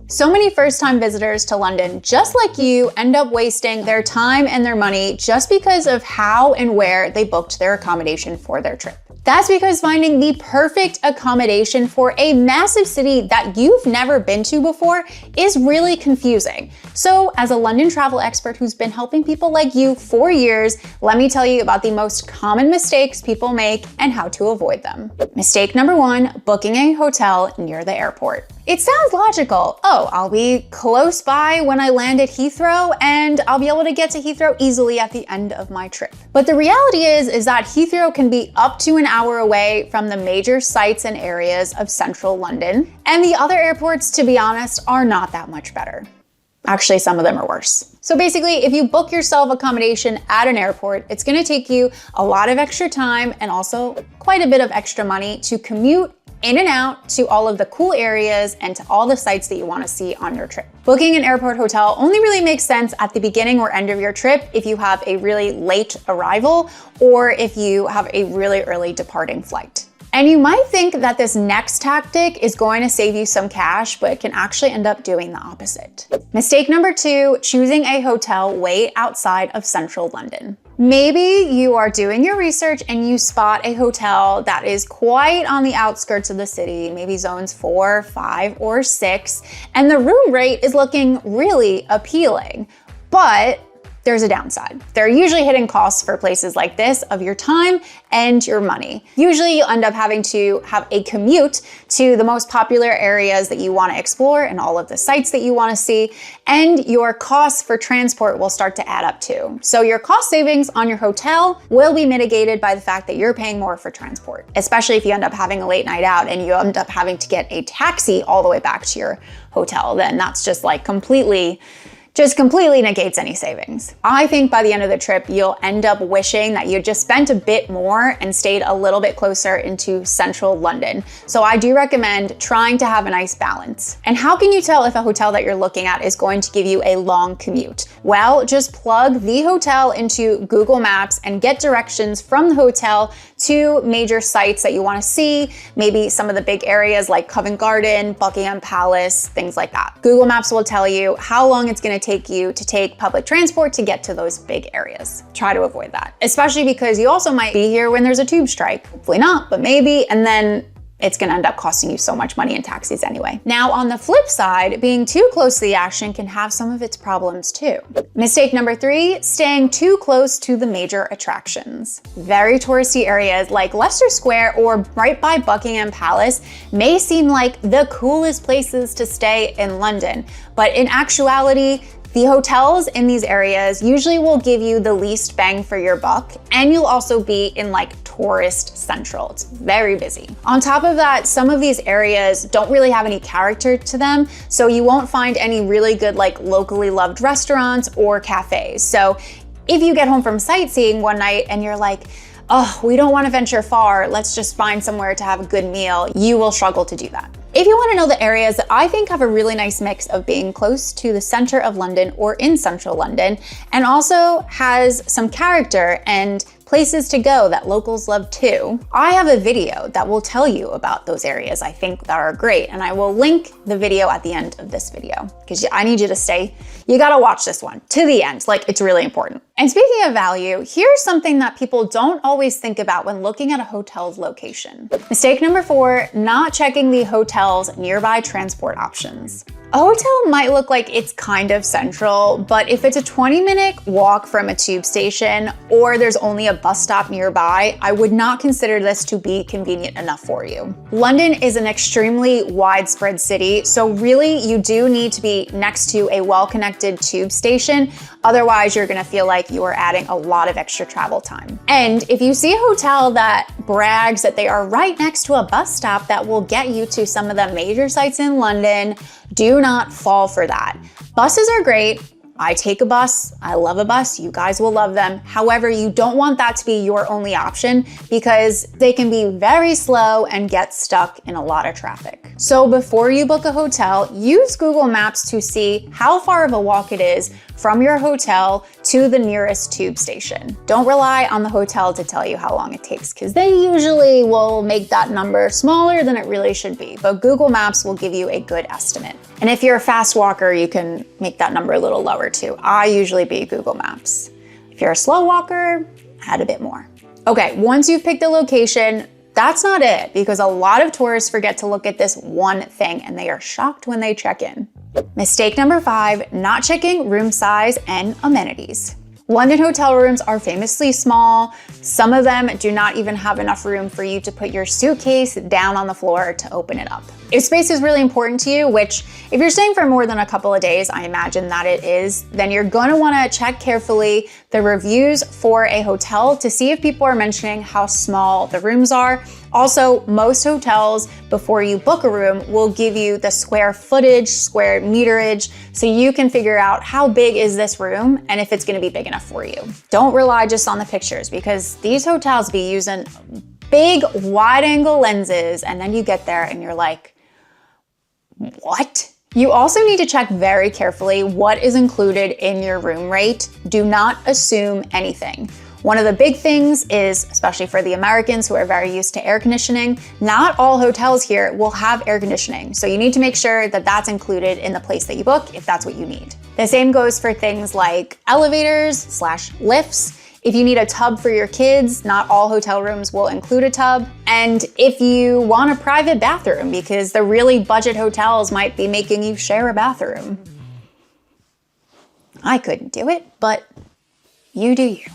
So many first-time visitors to London, just like you, end up wasting their time and their money just because of how and where they booked their accommodation for their trip. That's because finding the perfect accommodation for a massive city that you've never been to before is really confusing. So as a London travel expert who's been helping people like you for years, let me tell you about the most common mistakes people make and how to avoid them. Mistake number 1, booking a hotel near the airport. It sounds logical. Oh, I'll be close by when I land at Heathrow and I'll be able to get to Heathrow easily at the end of my trip. But the reality is that Heathrow can be up to an hour away from the major sites and areas of central London. And the other airports, to be honest, are not that much better. Actually, some of them are worse. So basically, if you book yourself accommodation at an airport, it's gonna take you a lot of extra time and also quite a bit of extra money to commute in and out to all of the cool areas and to all the sites that you want to see on your trip. Booking an airport hotel only really makes sense at the beginning or end of your trip if you have a really late arrival or if you have a really early departing flight. And you might think that this next tactic is going to save you some cash, but it can actually end up doing the opposite. Mistake number 2, choosing a hotel way outside of central London. Maybe you are doing your research and you spot a hotel that is quite on the outskirts of the city, maybe zones 4, 5, or 6, and the room rate is looking really appealing, but there's a downside. There are usually hidden costs for places like this of your time and your money. Usually you'll end up having to have a commute to the most popular areas that you want to explore and all of the sites that you want to see, and your costs for transport will start to add up too. So your cost savings on your hotel will be mitigated by the fact that you're paying more for transport, especially if you end up having a late night out and you end up having to get a taxi all the way back to your hotel. Then that's just like completely negates any savings. I think by the end of the trip, you'll end up wishing that you just spent a bit more and stayed a little bit closer into central London. So I do recommend trying to have a nice balance. And how can you tell if a hotel that you're looking at is going to give you a long commute? Well, just plug the hotel into Google Maps and get directions from the hotel to major sites that you want to see, maybe some of the big areas like Covent Garden, Buckingham Palace, things like that. Google Maps will tell you how long it's going to take you to take public transport to get to those big areas. Try to avoid that, especially because you also might be here when there's a tube strike. Hopefully not, but maybe, and then it's gonna end up costing you so much money in taxis anyway. Now, on the flip side, being too close to the action can have some of its problems too. Mistake number 3, staying too close to the major attractions. Very touristy areas like Leicester Square or right by Buckingham Palace may seem like the coolest places to stay in London, but in actuality, the hotels in these areas usually will give you the least bang for your buck, and you'll also be in like tourist central. It's very busy. On top of that, some of these areas don't really have any character to them, so you won't find any really good like locally loved restaurants or cafes. So if you get home from sightseeing one night and you're like, oh, we don't want to venture far, let's just find somewhere to have a good meal, you will struggle to do that. If you want to know the areas that I think have a really nice mix of being close to the center of London or in central London, and also has some character and places to go that locals love too, I have a video that will tell you about those areas I think that are great, and I will link the video at the end of this video because I need you to stay. You gotta watch this one to the end, like it's really important. And speaking of value, here's something that people don't always think about when looking at a hotel's location. Mistake number 4, not checking the hotel's nearby transport options. A hotel might look like it's kind of central, but if it's a 20-minute walk from a tube station or there's only a bus stop nearby, I would not consider this to be convenient enough for you. London is an extremely widespread city, so really you do need to be next to a well-connected tube station. Otherwise, you're gonna feel like you are adding a lot of extra travel time. And if you see a hotel that brags that they are right next to a bus stop that will get you to some of the major sites in London, do not fall for that. Buses are great. I take a bus, I love a bus, you guys will love them. However, you don't want that to be your only option because they can be very slow and get stuck in a lot of traffic. So before you book a hotel, use Google Maps to see how far of a walk it is from your hotel to the nearest tube station. Don't rely on the hotel to tell you how long it takes, because they usually will make that number smaller than it really should be, but Google Maps will give you a good estimate. And if you're a fast walker, you can make that number a little lower too. I usually beat Google Maps. If you're a slow walker, add a bit more. Okay, once you've picked the location, that's not it, because a lot of tourists forget to look at this one thing and they are shocked when they check in. Mistake number 5, not checking room size and amenities. London hotel rooms are famously small. Some of them do not even have enough room for you to put your suitcase down on the floor to open it up. If space is really important to you, which if you're staying for more than a couple of days, I imagine that it is, then you're gonna wanna check carefully the reviews for a hotel to see if people are mentioning how small the rooms are. Also, most hotels, before you book a room, will give you the square footage, square meterage, so you can figure out how big is this room and if it's gonna be big enough for you. Don't rely just on the pictures, because these hotels be using big wide angle lenses, and then you get there and you're like, what? You also need to check very carefully what is included in your room rate. Do not assume anything. One of the big things is, especially for the Americans who are very used to air conditioning, not all hotels here will have air conditioning. So you need to make sure that that's included in the place that you book if that's what you need. The same goes for things like elevators/lifts. If you need a tub for your kids, not all hotel rooms will include a tub. And if you want a private bathroom, because the really budget hotels might be making you share a bathroom. I couldn't do it, but you do you.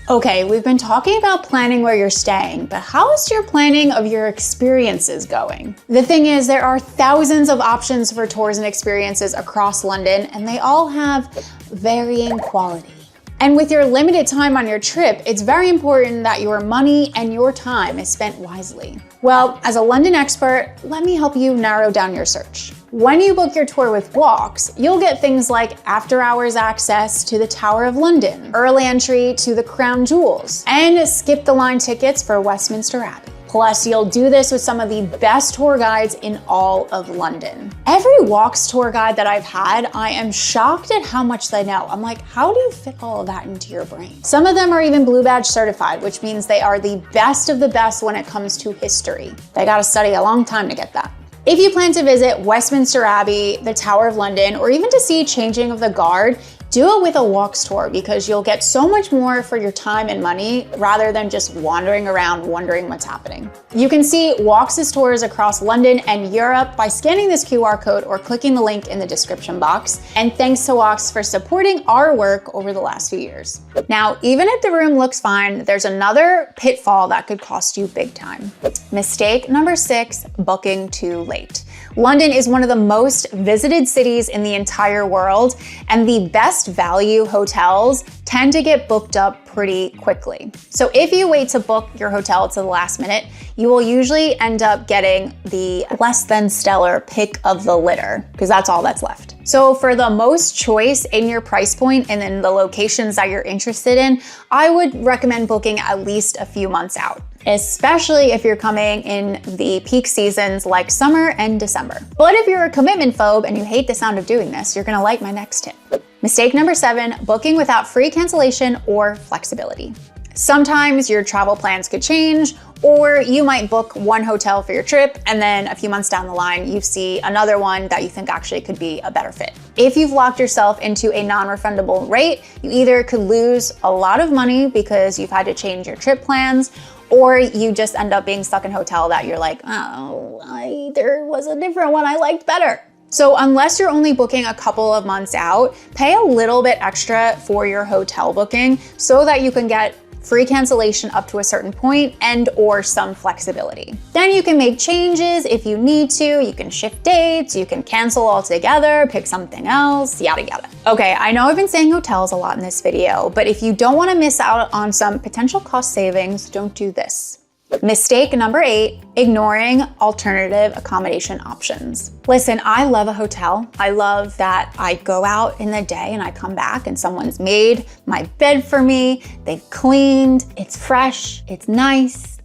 Okay, we've been talking about planning where you're staying, but how is your planning of your experiences going? The thing is, there are thousands of options for tours and experiences across London, and they all have varying quality. And with your limited time on your trip, it's very important that your money and your time is spent wisely. Well, as a London expert, let me help you narrow down your search. When you book your tour with Walks, you'll get things like after-hours access to the Tower of London, early entry to the Crown Jewels, and skip-the-line tickets for Westminster Abbey. Plus, you'll do this with some of the best tour guides in all of London. Every Walks tour guide that I've had, I am shocked at how much they know. I'm like, how do you fit all of that into your brain? Some of them are even Blue Badge certified, which means they are the best of the best when it comes to history. They gotta study a long time to get that. If you plan to visit Westminster Abbey, the Tower of London, or even to see Changing of the Guard, do it with a Walks tour, because you'll get so much more for your time and money rather than just wandering around wondering what's happening. You can see Walks' tours across London and Europe by scanning this QR code or clicking the link in the description box. And thanks to Walks for supporting our work over the last few years. Now, even if the room looks fine, there's another pitfall that could cost you big time. Mistake number 6, booking too late. London is one of the most visited cities in the entire world, and the best value hotels tend to get booked up pretty quickly. So if you wait to book your hotel to the last minute, you will usually end up getting the less than stellar pick of the litter, because that's all that's left. So for the most choice in your price point and in the locations that you're interested in, I would recommend booking at least a few months out, especially if you're coming in the peak seasons like summer and December. But if you're a commitment phobe and you hate the sound of doing this, you're gonna like my next tip. Mistake number 7, booking without free cancellation or flexibility. Sometimes your travel plans could change, or you might book one hotel for your trip and then a few months down the line, you see another one that you think actually could be a better fit. If you've locked yourself into a non-refundable rate, you either could lose a lot of money because you've had to change your trip plans, or you just end up being stuck in a hotel that you're like, oh, there was a different one I liked better. So unless you're only booking a couple of months out, pay a little bit extra for your hotel booking so that you can get free cancellation up to a certain point and or some flexibility. Then you can make changes if you need to, you can shift dates, you can cancel altogether, pick something else, yada yada. Okay, I know I've been saying hotels a lot in this video, but if you don't want to miss out on some potential cost savings, don't do this. Mistake number 8, ignoring alternative accommodation options. Listen, I love a hotel. I love that I go out in the day and I come back and someone's made my bed for me, they've cleaned, it's fresh, it's nice.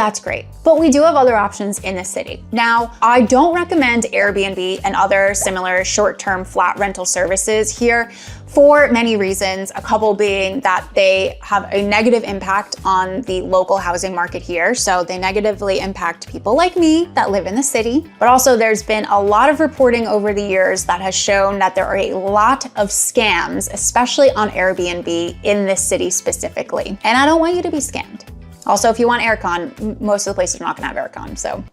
that's great. But we do have other options in the city. Now, I don't recommend Airbnb and other similar short-term flat rental services here for many reasons, a couple being that they have a negative impact on the local housing market here. So they negatively impact people like me that live in the city. But also there's been a lot of reporting over the years that has shown that there are a lot of scams, especially on Airbnb in this city specifically. And I don't want you to be scammed. Also, if you want aircon, most of the places are not gonna have aircon, so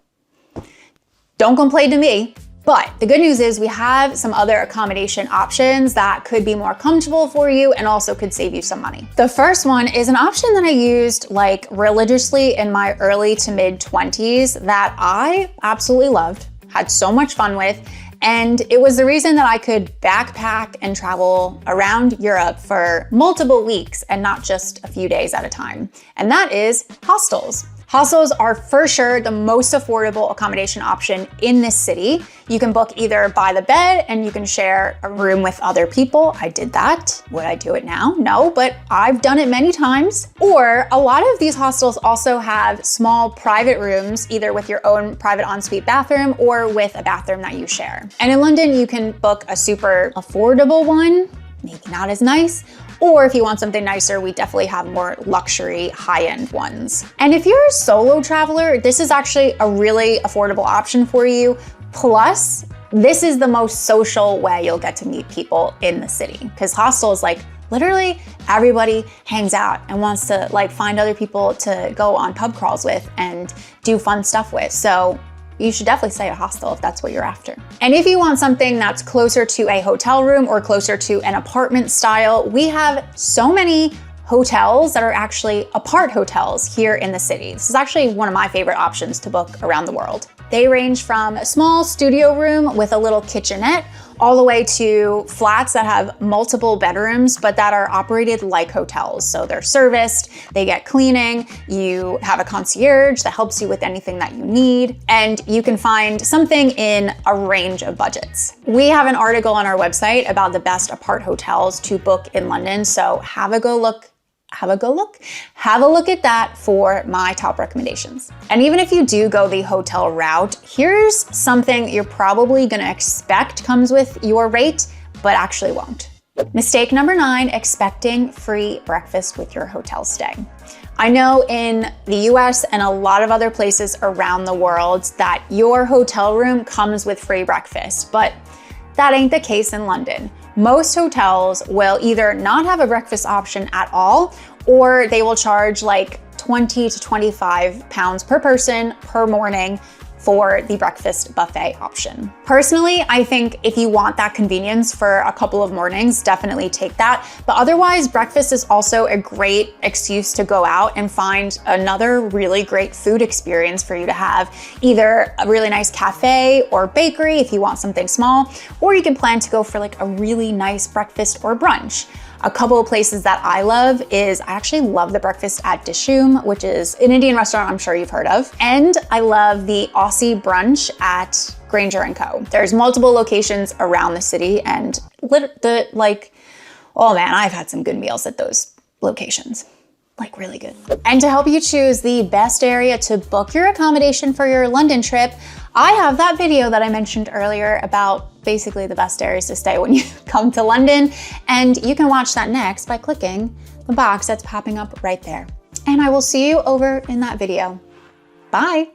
don't complain to me. But the good news is we have some other accommodation options that could be more comfortable for you and also could save you some money. The first one is an option that I used like religiously in my early to mid 20s that I absolutely loved, had so much fun with, and it was the reason that I could backpack and travel around Europe for multiple weeks and not just a few days at a time. And that is hostels. Hostels are for sure the most affordable accommodation option in this city. You can book either by the bed and you can share a room with other people. I did that. Would I do it now? No, but I've done it many times. Or a lot of these hostels also have small private rooms, either with your own private ensuite bathroom or with a bathroom that you share. And in London, you can book a super affordable one, maybe not as nice, or if you want something nicer, we definitely have more luxury high-end ones. And if you're a solo traveler, this is actually a really affordable option for you. Plus, this is the most social way you'll get to meet people in the city, because hostels, like literally everybody hangs out and wants to like find other people to go on pub crawls with and do fun stuff with. So you should definitely stay at a hostel if that's what you're after. And if you want something that's closer to a hotel room or closer to an apartment style, we have so many hotels that are actually apart hotels here in the city. This is actually one of my favorite options to book around the world. They range from a small studio room with a little kitchenette all the way to flats that have multiple bedrooms, but that are operated like hotels. So they're serviced, they get cleaning, you have a concierge that helps you with anything that you need, and you can find something in a range of budgets. We have an article on our website about the best apart hotels to book in London, so have a look at that for my top recommendations. And even if you do go the hotel route, here's something you're probably gonna expect comes with your rate, but actually won't. Mistake number 9, expecting free breakfast with your hotel stay. I know in the US and a lot of other places around the world that your hotel room comes with free breakfast, but that ain't the case in London. Most hotels will either not have a breakfast option at all, or they will charge like 20 to 25 pounds per person per morning for the breakfast buffet option. Personally, I think if you want that convenience for a couple of mornings, definitely take that. But otherwise, breakfast is also a great excuse to go out and find another really great food experience for you to have. Either a really nice cafe or bakery if you want something small, or you can plan to go for like a really nice breakfast or brunch. A couple of places that I love is, I actually love the breakfast at Dishoom, which is an Indian restaurant I'm sure you've heard of. And I love the Aussie brunch at Granger & Co. There's multiple locations around the city and oh man, I've had some good meals at those locations. Like really good. And to help you choose the best area to book your accommodation for your London trip, I have that video that I mentioned earlier about basically the best areas to stay when you come to London. And you can watch that next by clicking the box that's popping up right there. And I will see you over in that video. Bye.